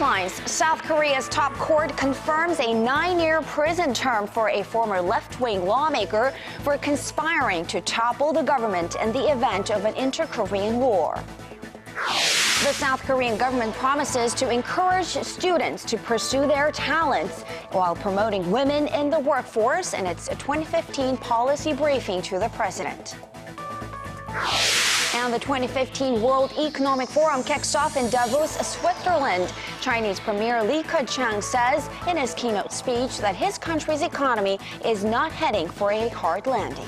headlines. South Korea's top court confirms a 9-year prison term for a former left-wing lawmaker for conspiring to topple the government in the event of an inter-Korean war. The South Korean government promises to encourage students to pursue their talents while promoting women in the workforce in its 2015 policy briefing to the president. And the 2015 World Economic Forum kicks off in Davos, Switzerland. Chinese Premier Li Keqiang says in his keynote speech that his country's economy is not heading for a hard landing.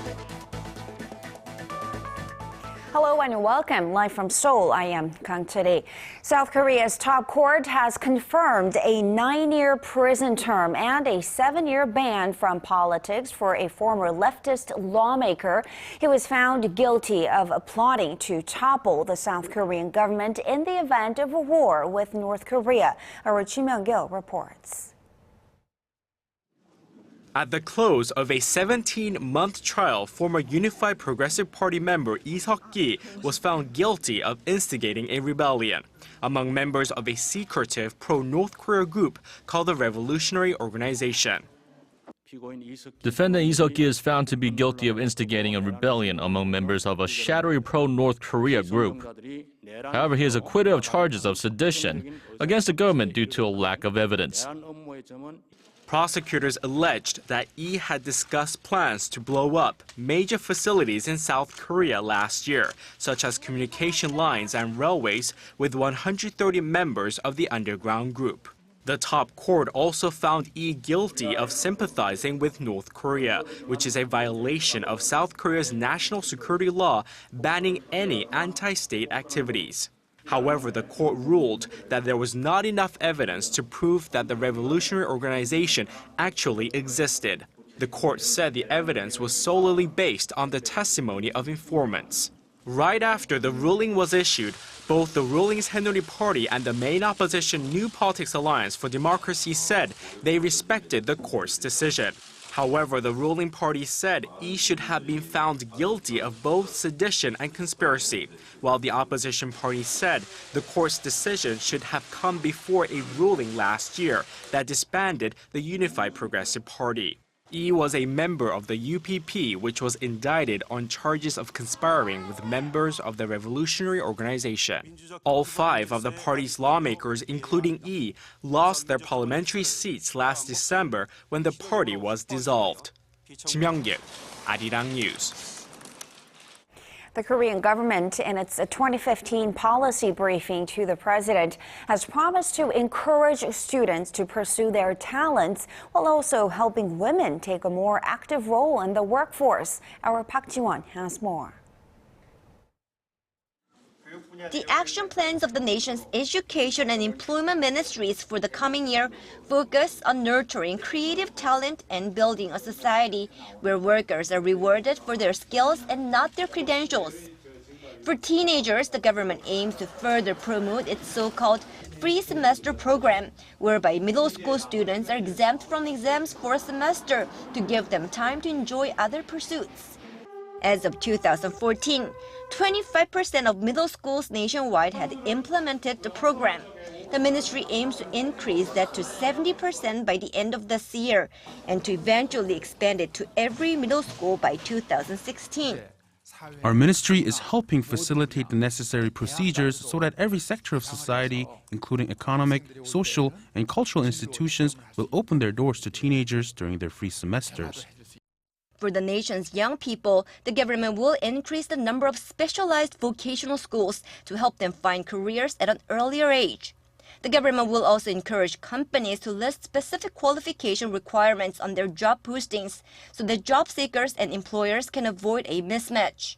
Hello and welcome. Live from Seoul, I am Kang Tae-ri. South Korea's top court has confirmed a 9-year prison term and a 7-year ban from politics for a former leftist lawmaker. He was found guilty of plotting to topple the South Korean government in the event of a war with North Korea. Our Chi Myung-gil reports. At the close of a 17-month trial, former Unified Progressive Party member Lee Seok-ki was found guilty of instigating a rebellion among members of a secretive pro-North Korea group called the Revolutionary Organization. Defendant Lee Seok-ki is found to be guilty of instigating a rebellion among members of a shadowy pro-North Korea group. However, he is acquitted of charges of sedition against the government due to a lack of evidence. Prosecutors alleged that Lee had discussed plans to blow up major facilities in South Korea last year, such as communication lines and railways, with 130 members of the underground group. The top court also found Lee guilty of sympathizing with North Korea, which is a violation of South Korea's national security law banning any anti-state activities. However, the court ruled that there was not enough evidence to prove that the revolutionary organization actually existed. The court said the evidence was solely based on the testimony of informants. Right after the ruling was issued, both the ruling's Haenuri Party and the main opposition New Politics Alliance for Democracy said they respected the court's decision. However, the ruling party said Lee should have been found guilty of both sedition and conspiracy, while the opposition party said the court's decision should have come before a ruling last year that disbanded the Unified Progressive Party. Lee was a member of the UPP, which was indicted on charges of conspiring with members of the Revolutionary Organization. All 5 of the party's lawmakers, including Lee, lost their parliamentary seats last December when the party was dissolved. Chi Myung-gil, ARIRANG News. The Korean government, in its 2015 policy briefing to the president, has promised to encourage students to pursue their talents while also helping women take a more active role in the workforce. Our Park Ji-won has more. The action plans of the nation's education and employment ministries for the coming year focus on nurturing creative talent and building a society where workers are rewarded for their skills and not their credentials. For teenagers, the government aims to further promote its so-called free semester program, whereby middle school students are exempt from exams for a semester to give them time to enjoy other pursuits. As of 2014, 25% of middle schools nationwide had implemented the program. The ministry aims to increase that to 70% by the end of this year and to eventually expand it to every middle school by 2016. Our ministry is helping facilitate the necessary procedures so that every sector of society, including economic, social, and cultural institutions, will open their doors to teenagers during their free semesters. For the nation's young people, the government will increase the number of specialized vocational schools to help them find careers at an earlier age. The government will also encourage companies to list specific qualification requirements on their job postings so that job seekers and employers can avoid a mismatch.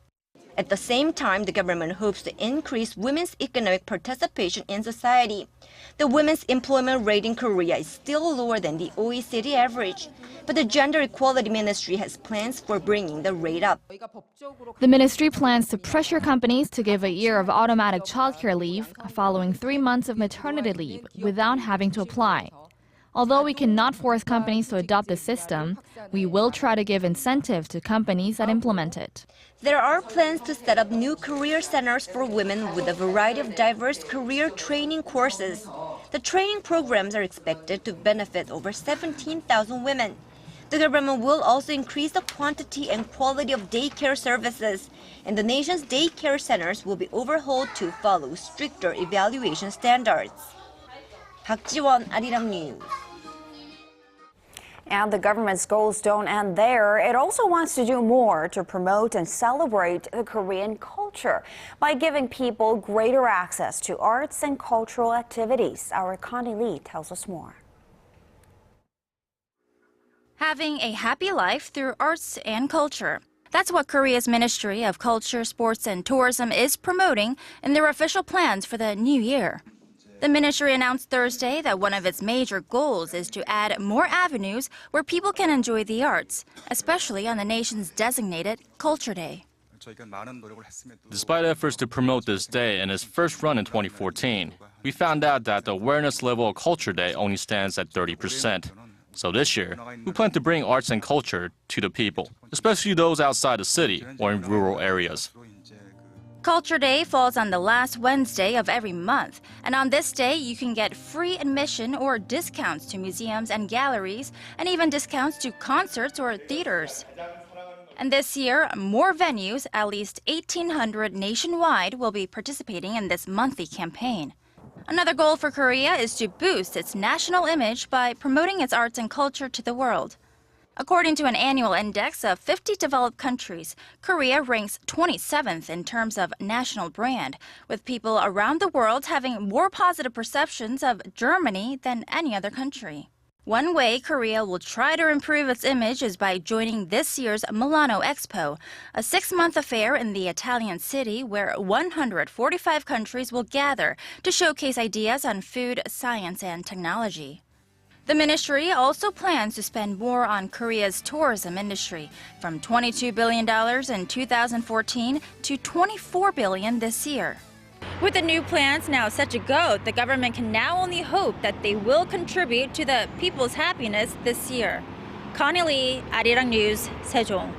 At the same time, the government hopes to increase women's economic participation in society. The women's employment rate in Korea is still lower than the OECD average, but the Gender Equality Ministry has plans for bringing the rate up. The ministry plans to pressure companies to give a year of automatic childcare leave following 3 months of maternity leave without having to apply. Although we cannot force companies to adopt the system, we will try to give incentive to companies that implement it. There are plans to set up new career centers for women with a variety of diverse career training courses. The training programs are expected to benefit over 17,000 women. The government will also increase the quantity and quality of daycare services, and the nation's daycare centers will be overhauled to follow stricter evaluation standards. 박지원, 아리랑 뉴스. And the government's goals don't end there. It also wants to do more to promote and celebrate the Korean culture by giving people greater access to arts and cultural activities. Our Connie Lee tells us more. Having a happy life through arts and culture. That's what Korea's Ministry of Culture, Sports and Tourism is promoting in their official plans for the new year. The ministry announced Thursday that one of its major goals is to add more avenues where people can enjoy the arts, especially on the nation's designated Culture Day. Despite efforts to promote this day in its first run in 2014, we found out that the awareness level of Culture Day only stands at 30%. So this year, we plan to bring arts and culture to the people, especially those outside the city or in rural areas. Culture Day falls on the last Wednesday of every month, and on this day you can get free admission or discounts to museums and galleries, and even discounts to concerts or theaters. And this year, more venues, at least 1,800 nationwide, will be participating in this monthly campaign. Another goal for Korea is to boost its national image by promoting its arts and culture to the world. According to an annual index of 50 developed countries, Korea ranks 27th in terms of national brand, with people around the world having more positive perceptions of Germany than any other country. One way Korea will try to improve its image is by joining this year's Milano Expo, a 6-month affair in the Italian city where 145 countries will gather to showcase ideas on food, science, and technology. The ministry also plans to spend more on Korea's tourism industry, from $22 billion in 2014 to $24 billion this year. With the new plans now set to go, the government can now only hope that they will contribute to the people's happiness this year. Connie Lee, ARIRANG News, Sejong.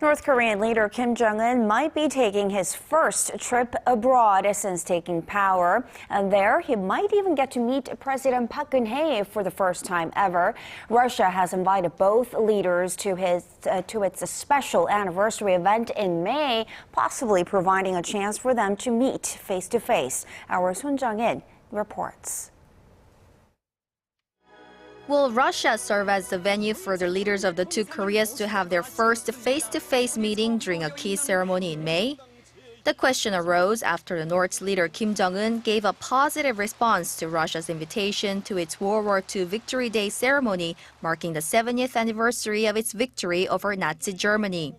North Korean leader Kim Jong-un might be taking his first trip abroad since taking power. And there, he might even get to meet President Park Geun-hye for the first time ever. Russia has invited both leaders to its special anniversary event in May, possibly providing a chance for them to meet face-to-face. Our Sun Jung-in reports. Will Russia serve as the venue for the leaders of the two Koreas to have their first face-to-face meeting during a key ceremony in May? The question arose after the North's leader Kim Jong-un gave a positive response to Russia's invitation to its World War II Victory Day ceremony, marking the 70th anniversary of its victory over Nazi Germany.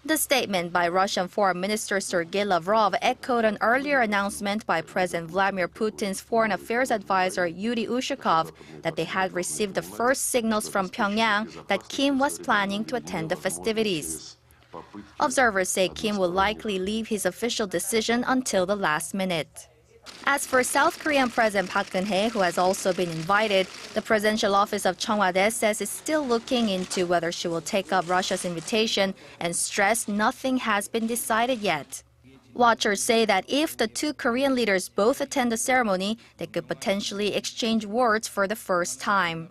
The statement by Russian Foreign Minister Sergei Lavrov echoed an earlier announcement by President Vladimir Putin's foreign affairs advisor Yuri Ushakov that they had received the first signals from Pyongyang that Kim was planning to attend the festivities. Observers say Kim will likely leave his official decision until the last minute. As for South Korean President Park Geun-hye, who has also been invited, the presidential office of Cheongwade says it's still looking into whether she will take up Russia's invitation and stressed nothing has been decided yet. Watchers say that if the two Korean leaders both attend the ceremony, they could potentially exchange words for the first time.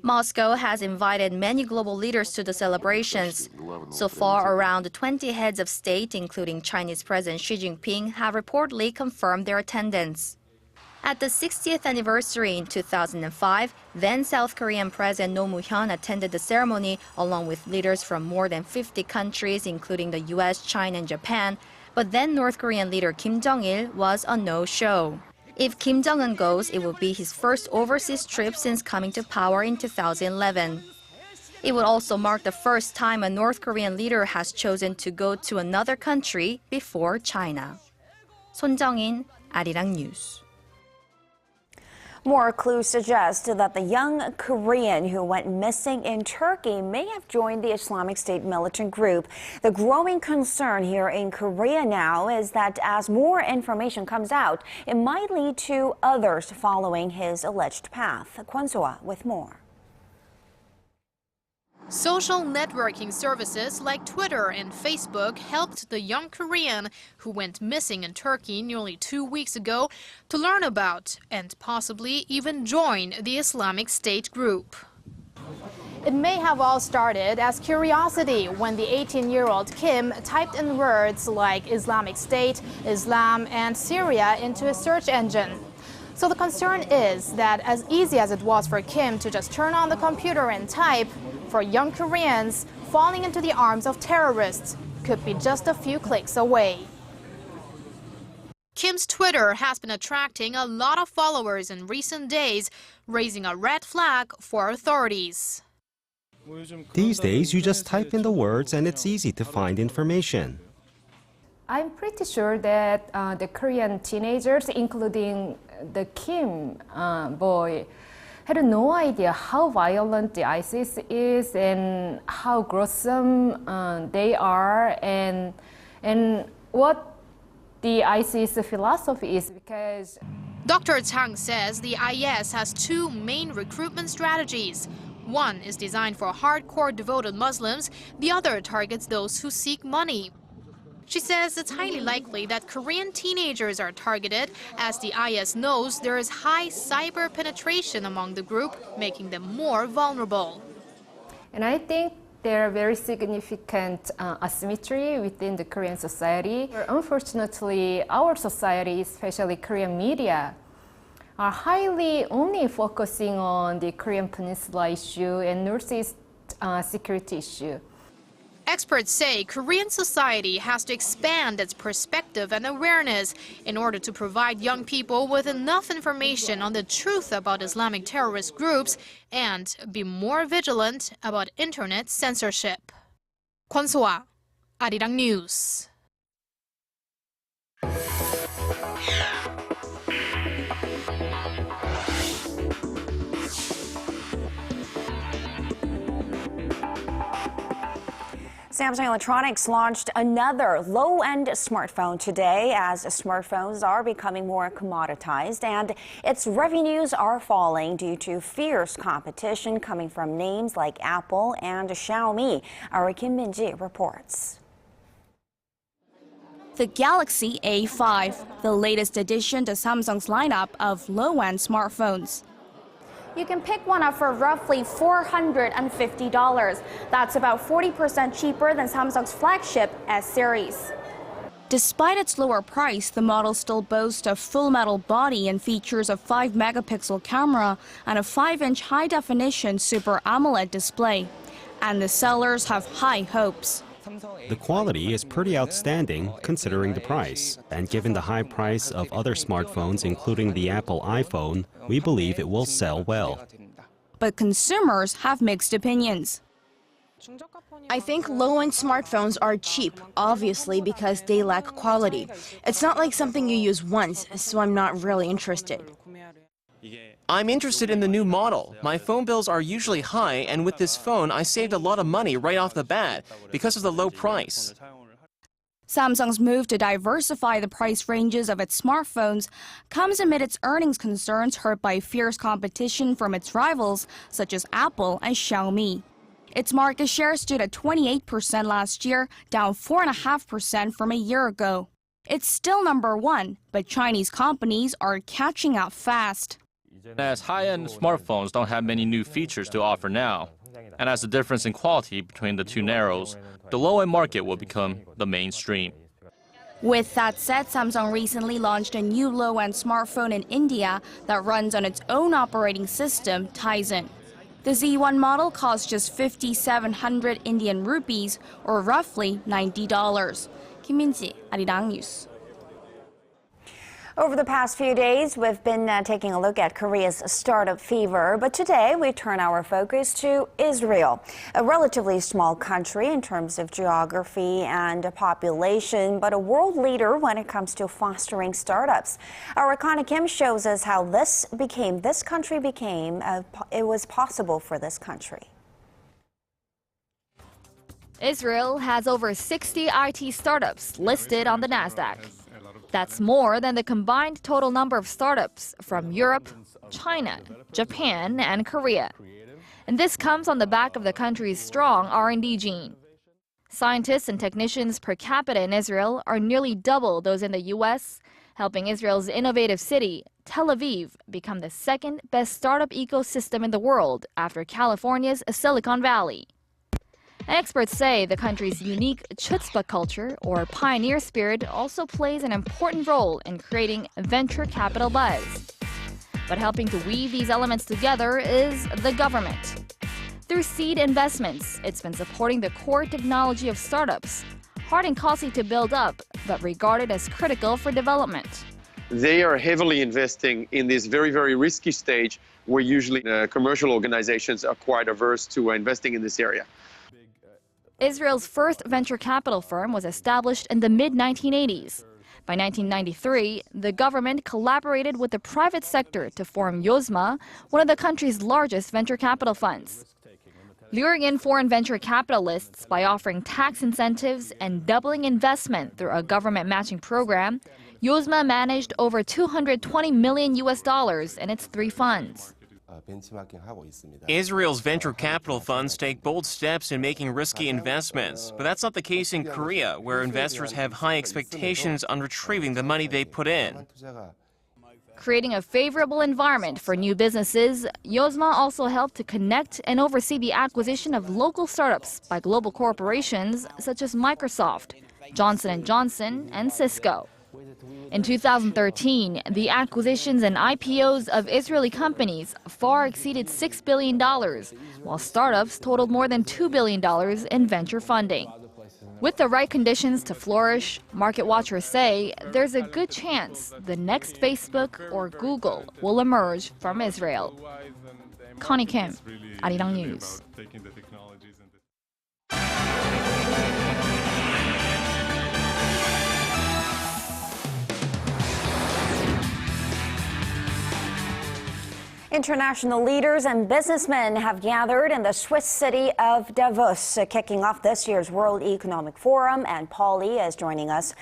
Moscow has invited many global leaders to the celebrations. So far, around 20 heads of state, including Chinese President Xi Jinping, have reportedly confirmed their attendance. At the 60th anniversary in 2005, then South Korean President Roh Moo-hyun attended the ceremony along with leaders from more than 50 countries, including the US, China, and Japan. But then North Korean leader Kim Jong-il was a no-show. If Kim Jong-un goes, it will be his first overseas trip since coming to power in 2011. It would also mark the first time a North Korean leader has chosen to go to another country before China. Son Jung-in, ARIRANG News. More clues suggest that the young Korean who went missing in Turkey may have joined the Islamic State militant group. The growing concern here in Korea now is that as more information comes out, it might lead to others following his alleged path. Kwon So-ah with more. Social networking services like Twitter and Facebook helped the young Korean who went missing in Turkey nearly 2 weeks ago to learn about and possibly even join the Islamic State group. It may have all started as curiosity when the 18-year-old Kim typed in words like Islamic State, Islam, and Syria into a search engine. So the concern is that as easy as it was for Kim to just turn on the computer and type, for young Koreans, falling into the arms of terrorists could be just a few clicks away. Kim's Twitter has been attracting a lot of followers in recent days, raising a red flag for authorities. These days, you just type in the words and it's easy to find information. I'm pretty sure that the Korean teenagers, including the Kim boy, had no idea how violent the ISIS is and how gruesome they are and what the ISIS philosophy is, because Dr. Chang says the IS has two main recruitment strategies. One is designed for hardcore devoted Muslims, the other targets those who seek money. She says it's highly likely that Korean teenagers are targeted, as the IS knows there is high cyber penetration among the group, making them more vulnerable. And I think there are very significant asymmetry within the Korean society. Unfortunately, our society, especially Korean media, are highly only focusing on the Korean Peninsula issue and Northeast security issue. Experts say Korean society has to expand its perspective and awareness in order to provide young people with enough information on the truth about Islamic terrorist groups and be more vigilant about internet censorship. Kwon So-ah, ARIRANG News. Samsung Electronics launched another low-end smartphone today as smartphones are becoming more commoditized and its revenues are falling due to fierce competition coming from names like Apple and Xiaomi. Our Kim Min-ji reports. The Galaxy A5, the latest addition to Samsung's lineup of low-end smartphones. You can pick one up for roughly $450. That's about 40% cheaper than Samsung's flagship S series. Despite its lower price, the model still boasts a full metal body and features a 5-megapixel camera and a 5-inch high-definition Super AMOLED display. And the sellers have high hopes. The quality is pretty outstanding considering the price, and given the high price of other smartphones, including the Apple iPhone, we believe it will sell well. But consumers have mixed opinions. I think low-end smartphones are cheap, obviously because they lack quality. It's not like something you use once, so I'm not really interested. I'm interested in the new model. My phone bills are usually high, and with this phone, I saved a lot of money right off the bat because of the low price. Samsung's move to diversify the price ranges of its smartphones comes amid its earnings concerns hurt by fierce competition from its rivals, such as Apple and Xiaomi. Its market share stood at 28% last year, down 4.5% from a year ago. It's still number one, but Chinese companies are catching up fast. As high-end smartphones don't have many new features to offer now, and as the difference in quality between the two narrows, the low-end market will become the mainstream. With that said, Samsung recently launched a new low-end smartphone in India that runs on its own operating system, Tizen. The Z1 model costs just 5,700 Indian rupees, or roughly $90. Kim Min-ji, ARIRANG News. Over the past few days, we've been taking a look at Korea's startup fever, but today we turn our focus to Israel, a relatively small country in terms of geography and population, but a world leader when it comes to fostering startups. Our Kana Kim shows us how it was possible for this country. Israel has over 60 IT startups listed on the NASDAQ. That's more than the combined total number of startups from Europe, China, Japan, and Korea. And this comes on the back of the country's strong R&D gene. Scientists and technicians per capita in Israel are nearly double those in the U.S., helping Israel's innovative city, Tel Aviv, become the second best startup ecosystem in the world after California's Silicon Valley. Experts say the country's unique chutzpah culture, or pioneer spirit, also plays an important role in creating venture capital buzz. But helping to weave these elements together is the government. Through seed investments, it's been supporting the core technology of startups, hard and costly to build up, but regarded as critical for development. They are heavily investing in this very, very risky stage where usually commercial organizations are quite averse to investing in this area. Israel's first venture capital firm was established in the mid-1980s. By 1993, the government collaborated with the private sector to form Yozma, one of the country's largest venture capital funds. Luring in foreign venture capitalists by offering tax incentives and doubling investment through a government matching program, Yozma managed over $220 million in its 3 funds. Israel's venture capital funds take bold steps in making risky investments, but that's not the case in Korea, where investors have high expectations on retrieving the money they put in. Creating a favorable environment for new businesses, Yozma also helped to connect and oversee the acquisition of local startups by global corporations such as Microsoft, Johnson & Johnson, and Cisco. In 2013, the acquisitions and IPOs of Israeli companies far exceeded $6 billion, while startups totaled more than $2 billion in venture funding. With the right conditions to flourish, market watchers say there's a good chance the next Facebook or Google will emerge from Israel. Connie Kim, ARIRANG News. International leaders and businessmen have gathered in the Swiss city of Davos, kicking off this year's World Economic Forum, and Paul Lee is joining us.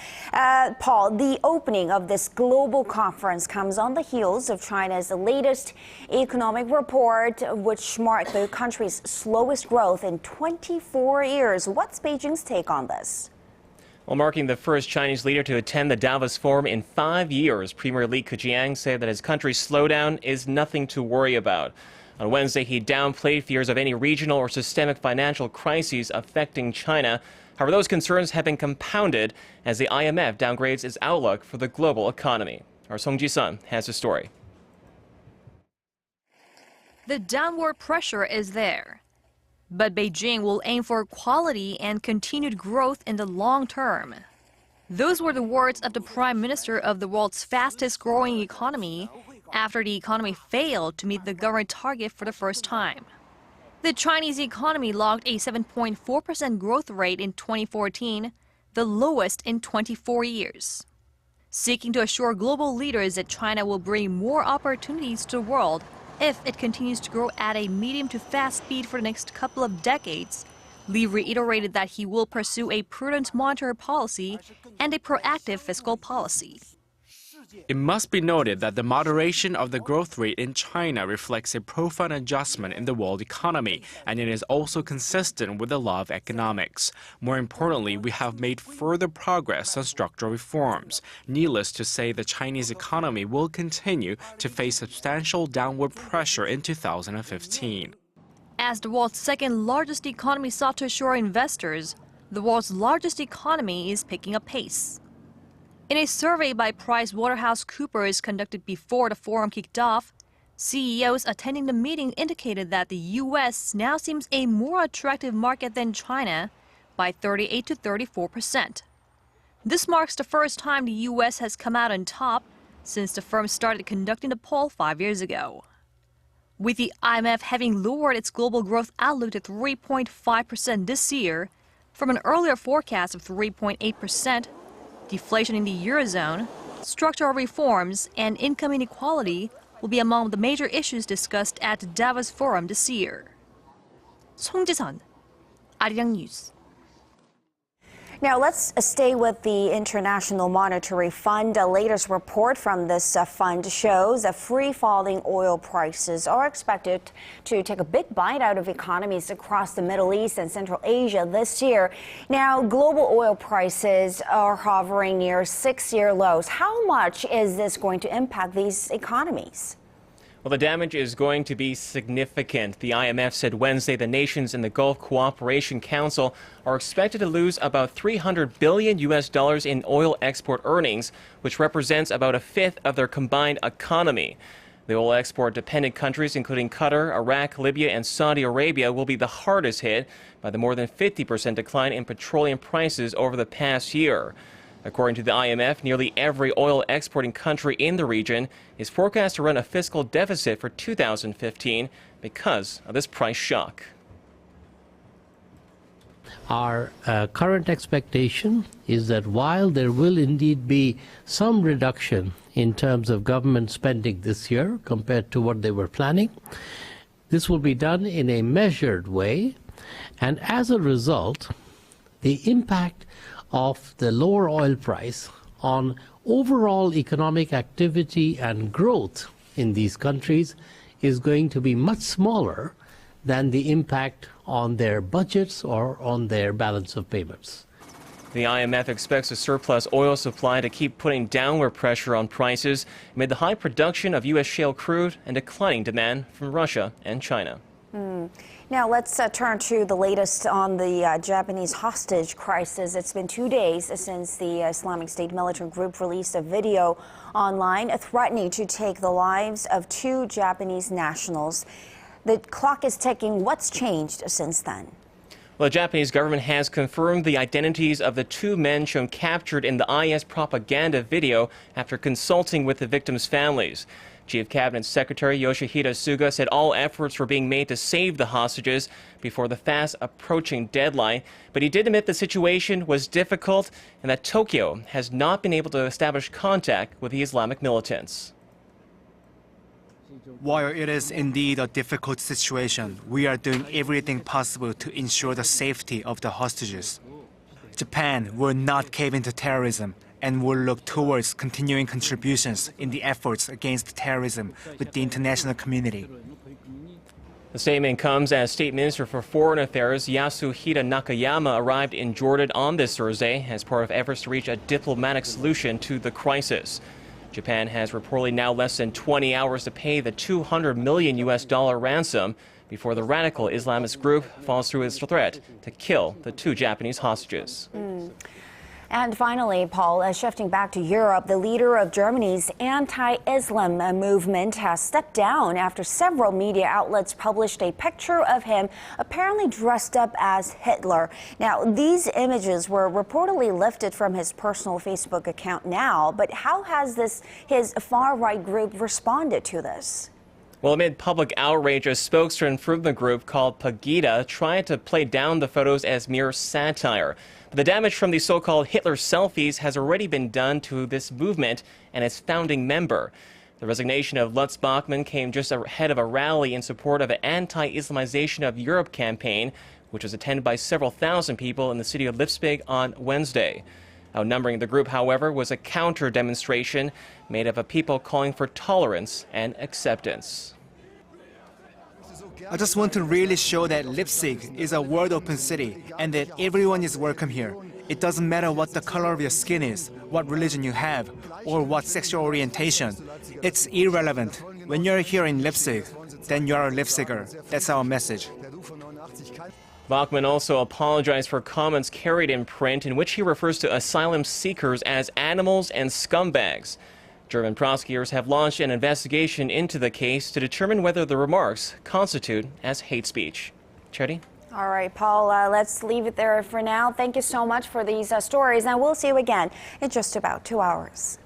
Paul, the opening of this global conference comes on the heels of China's latest economic report, which marked the country's slowest growth in 24 years. What's Beijing's take on this? While marking the first Chinese leader to attend the Davos Forum in 5 years, Premier Li Keqiang said that his country's slowdown is nothing to worry about. On Wednesday, he downplayed fears of any regional or systemic financial crises affecting China. However, those concerns have been compounded as the IMF downgrades its outlook for the global economy. Our Song Ji-sun has the story. The downward pressure is there. But Beijing will aim for quality and continued growth in the long term. Those were the words of the Prime Minister of the world's fastest-growing economy after the economy failed to meet the government target for the first time. The Chinese economy logged a 7.4% growth rate in 2014, the lowest in 24 years. Seeking to assure global leaders that China will bring more opportunities to the world if it continues to grow at a medium to fast speed for the next couple of decades, Li reiterated that he will pursue a prudent monetary policy and a proactive fiscal policy. It must be noted that the moderation of the growth rate in China reflects a profound adjustment in the world economy, and it is also consistent with the law of economics. More importantly, we have made further progress on structural reforms. Needless to say, the Chinese economy will continue to face substantial downward pressure in 2015. As the world's second largest economy sought to assure investors, the world's largest economy is picking up pace. In a survey by PricewaterhouseCoopers conducted before the forum kicked off, CEOs attending the meeting indicated that the U.S. now seems a more attractive market than China by 38 to 34%. This marks the first time the U.S. has come out on top since the firm started conducting the poll 5 years ago. With the IMF having lowered its global growth outlook to 3.5% this year from an earlier forecast of 3.8%, deflation in the Eurozone, structural reforms, and income inequality will be among the major issues discussed at the Davos Forum this year. Song Ji-sun, ARIRANG News. Now, let's stay with the International Monetary Fund. A latest report from this fund shows that free-falling oil prices are expected to take a big bite out of economies across the Middle East and Central Asia this year. Now, global oil prices are hovering near six-year lows. How much is this going to impact these economies? Well, the damage is going to be significant. The IMF said Wednesday the nations in the Gulf Cooperation Council are expected to lose about $300 billion in oil export earnings, which represents about a fifth of their combined economy. The oil export-dependent countries, including Qatar, Iraq, Libya, and Saudi Arabia, will be the hardest hit by the more than 50% decline in petroleum prices over the past year. According to the IMF, nearly every oil exporting country in the region is forecast to run a fiscal deficit for 2015 because of this price shock. Our current expectation is that while there will indeed be some reduction in terms of government spending this year compared to what they were planning, this will be done in a measured way, and as a result, the impact of the lower oil price on overall economic activity and growth in these countries is going to be much smaller than the impact on their budgets or on their balance of payments. The IMF expects a surplus oil supply to keep putting downward pressure on prices amid the high production of U.S. shale crude and declining demand from Russia and China. Now let's turn to the latest on the Japanese hostage crisis. It's been 2 days since the Islamic State militant group released a video online threatening to take the lives of 2 Japanese nationals. The clock is ticking. What's changed since then? Well, the Japanese government has confirmed the identities of the 2 men shown captured in the IS propaganda video after consulting with the victims' families. Chief Cabinet Secretary Yoshihide Suga said all efforts were being made to save the hostages before the fast approaching deadline, but he did admit the situation was difficult and that Tokyo has not been able to establish contact with the Islamic militants. While it is indeed a difficult situation, we are doing everything possible to ensure the safety of the hostages. Japan will not cave into terrorism and will look towards continuing contributions in the efforts against terrorism with the international community. The statement comes as State Minister for Foreign Affairs Yasuhide Nakayama arrived in Jordan on this Thursday as part of efforts to reach a diplomatic solution to the crisis. Japan has reportedly now less than 20 hours to pay the $200 million ransom before the radical Islamist group falls through its threat to kill the 2 Japanese hostages. And finally, Paul, shifting back to Europe, the leader of Germany's anti-Islam movement has stepped down after several media outlets published a picture of him apparently dressed up as Hitler. Now, these images were reportedly lifted from his personal Facebook account now, but how has his far-right group responded to this? Well, amid public outrage, a spokesman from the group called Pegida tried to play down the photos as mere satire. But the damage from these so-called Hitler selfies has already been done to this movement and its founding member. The resignation of Lutz Bachmann came just ahead of a rally in support of an anti-Islamization of Europe campaign, which was attended by several thousand people in the city of Leipzig on Wednesday. Outnumbering the group, however, was a counter-demonstration made up of people calling for tolerance and acceptance. I just want to really show that Leipzig is a world-open city and that everyone is welcome here. It doesn't matter what the color of your skin is, what religion you have, or what sexual orientation. It's irrelevant. When you're here in Leipzig, then you're a Leipziger. That's our message. Bachmann also apologized for comments carried in print in which he refers to asylum seekers as animals and scumbags. German prosecutors have launched an investigation into the case to determine whether the remarks constitute as hate speech. Charity? All right, Paul, let's leave it there for now. Thank you so much for these stories, and we'll see you again in just about 2 hours.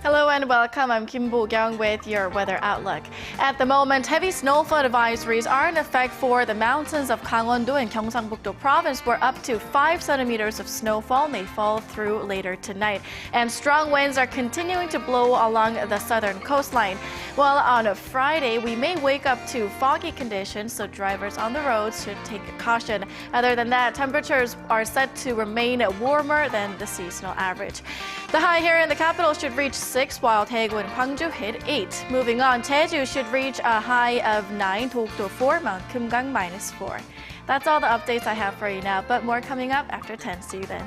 Hello everyone, welcome. I'm Kim Bo-kyung with your weather outlook. At the moment, heavy snowfall advisories are in effect for the mountains of Gangwon-do and Gyeongsangbuk-do province, where up to 5 centimeters of snowfall may fall through later tonight. And strong winds are continuing to blow along the southern coastline. Well, on a Friday, we may wake up to foggy conditions, so drivers on the roads should take caution. Other than that, temperatures are set to remain warmer than the seasonal average. The high here in the capital should reach 6, while Daegu and Gwangju hit 8. Moving on, Jeju should reach a high of 9, Dokdo 4, Mount Kumgang -4. That's all the updates I have for you now, but more coming up after 10. See you then.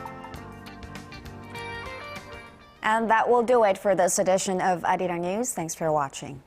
And that will do it for this edition of ARIRANG News. Thanks for watching.